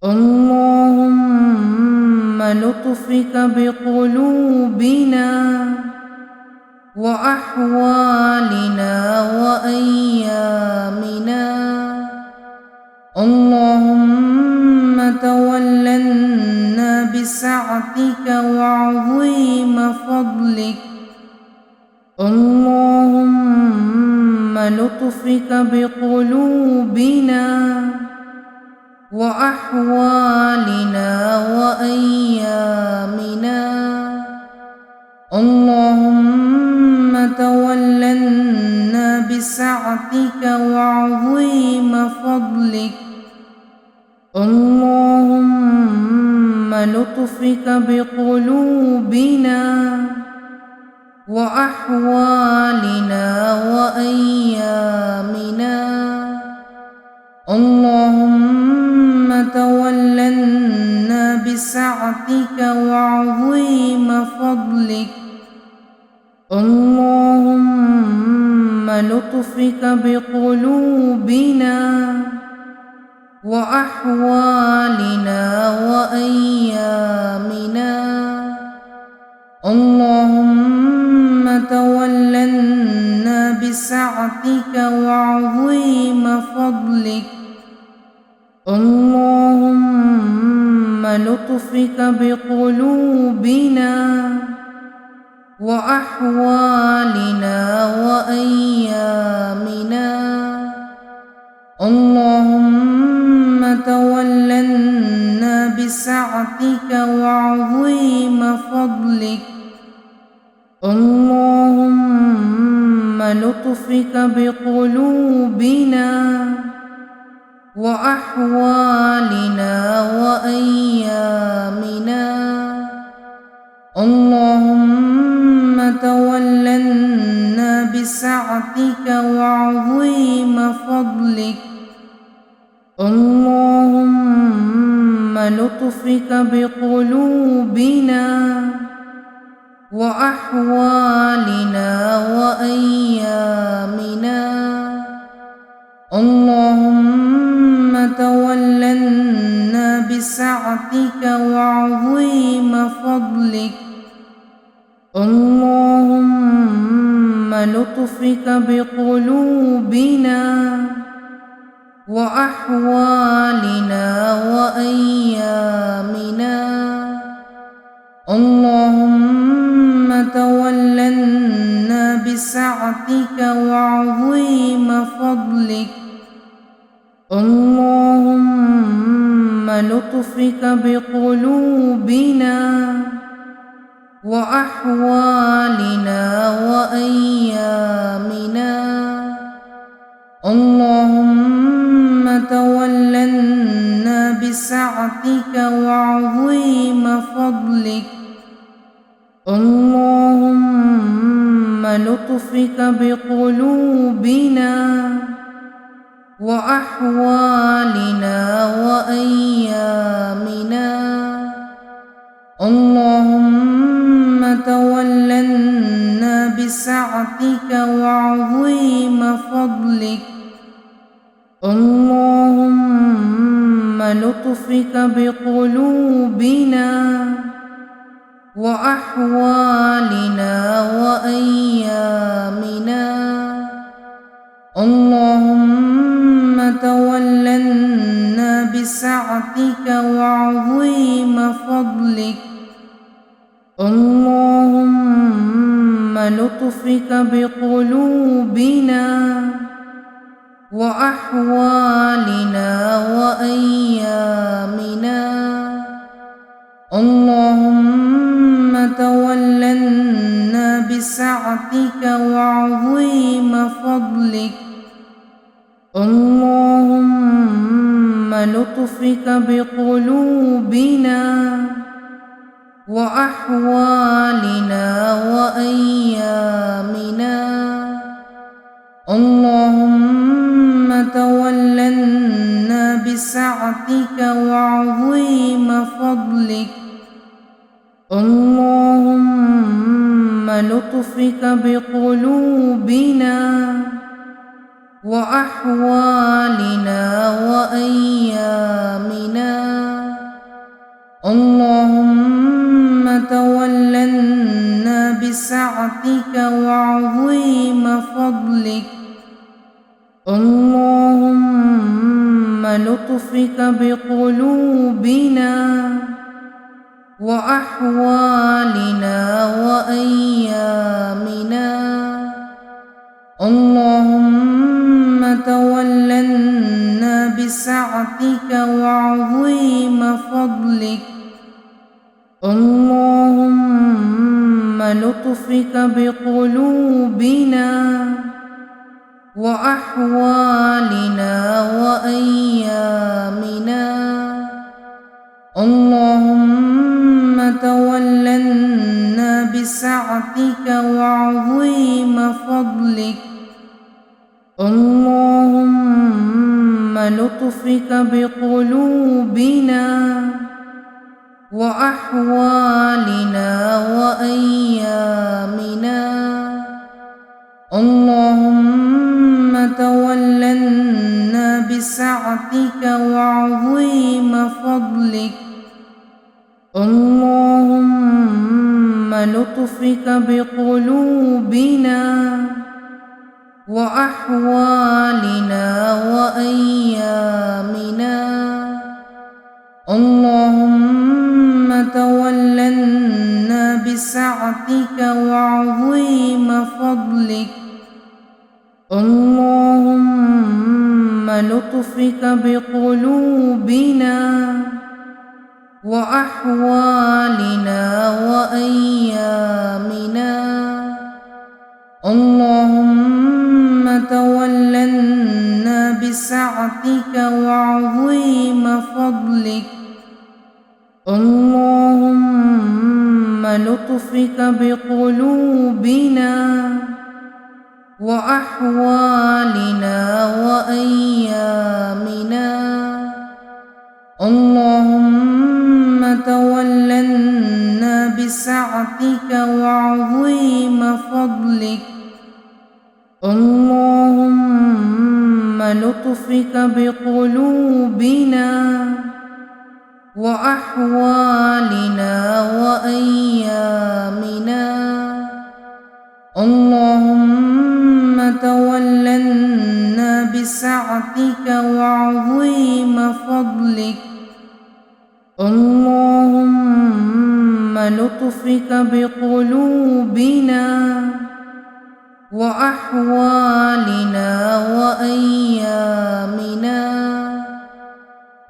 اللهم لطفك بقلوبنا وأحوالنا وأيامنا. اللهم تولنا بسعتك وعظيم فضلك. اللهم لطفك بقلوبنا وأحوالنا وأيامنا. اللهم تولنا بسعتك وعظيم فضلك. اللهم لطفك بقلوبنا وأحوالنا وأيامنا. اللهم تولنا بسعتك وعظيم فضلك. اللهم لطفك بقلوبنا وأحوالنا وأيامنا. اللهم تولنا بسعتك وعظيم فضلك. اللهم لطفك بقلوبنا وأحوالنا وأيامنا. اللهم تولنا بسعتك وعظيم فضلك. اللهم لطفك بقلوبنا وأحوالنا وأيامنا. اللهم تولنا بسعتك وعظيم فضلك. اللهم لطفك بقلوبنا وأحوالنا وأيامنا. اللهم تولنا بسعتك وعظيم فضلك. اللهم لطفك بقلوبنا وأحوالنا وأيامنا. اللهم تولنا بسعتك وعظيم فضلك. اللهم لطفك بقلوبنا وأحوالنا وأيامنا. اللهم تولنا بسعتك وعظيم فضلك. اللهم لطفك بقلوبنا وأحوالنا وأيامنا. اللهم تولنا بسعتك وعظيم فضلك. اللهم لطفك بقلوبنا وأحوالنا وأيامنا. اللهم تولنا بسعتك وعظيم فضلك. اللهم لطفك بقلوبنا وأحوالنا وأيامنا. اللهم تولنا بسعتك وعظيم فضلك. اللهم لطفك بقلوبنا وأحوالنا وأيامنا. اللهم تولنا بسعتك وعظيم فضلك. اللهم لطفك بقلوبنا وأحوالنا وأيامنا. لطفك بقلوبنا وأحوالنا وأيامنا. اللهم تولنا بسعتك وعظيم فضلك. اللهم لطفك بقلوبنا وأحوالنا وأيامنا. اللهم تولنا بسعتك وعظيم فضلك. اللهم لطفك بقلوبنا وأحوالنا وأيامنا. اللهم تولنا بسعتك وعظيم فضلك. اللهم لطفك بقلوبنا وأحوالنا وأيامنا. اللهم تولنا بسعتك وعظيم فضلك. اللهم لطفك بقلوبنا وأحوالنا وأيامنا. اللهم تولنا بسعتك وعظيم فضلك. اللهم لطفك بقلوبنا وأحوالنا وأيامنا. اللهم تولنا بسعتك وعظيم فضلك. اللهم لطفك بقلوبنا وأحوالنا وأيامنا. اللهم تولنا بسعتك وعظيم فضلك. اللهم لطفك بقلوبنا وأحوالنا وأيامنا.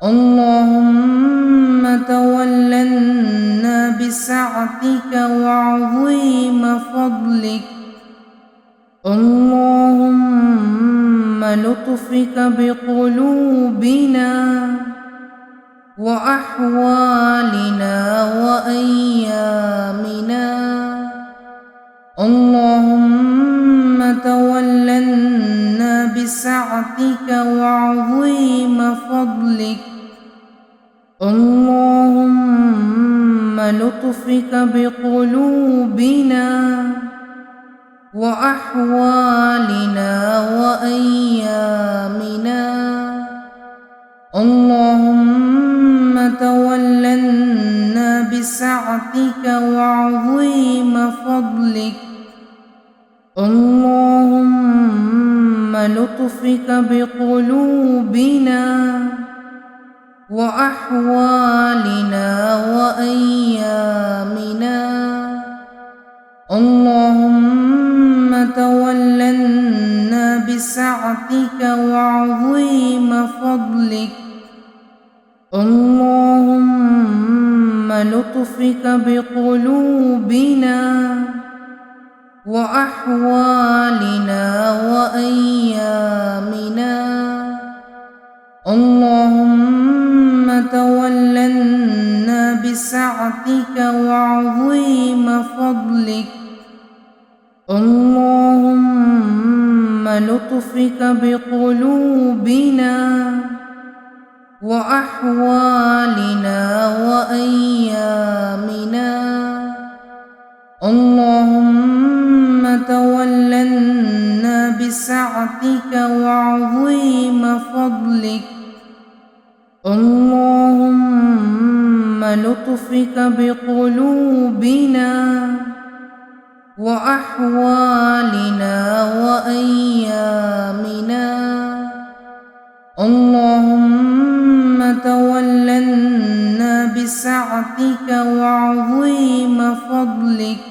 اللهم تولنا بسعتك وعظيم فضلك. اللهم لطفك بقلوبنا وأحوالنا وأيامنا. اللهم تولنا بسعتك وعظيم فضلك. اللهم لطفك بقلوبنا وأحوالنا وأيامنا. اللهم تولنا بسعتك وعظيم فضلك. اللهم لطفك بقلوبنا وأحوالنا وأيامنا. اللهم تولنا بسعتك وعظيم فضلك. اللهم لطفك بقلوبنا وأحوالنا وأيامنا. اللهم تولنا بسعتك وعظيم فضلك. اللهم لطفك بقلوبنا وأحوالنا وأيامنا. اللهم تولنا بسعتك وعظيم فضلك. اللهم لطفك بقلوبنا وأحوالنا وأيامنا. اللهم بسعتك وعظيم فضلك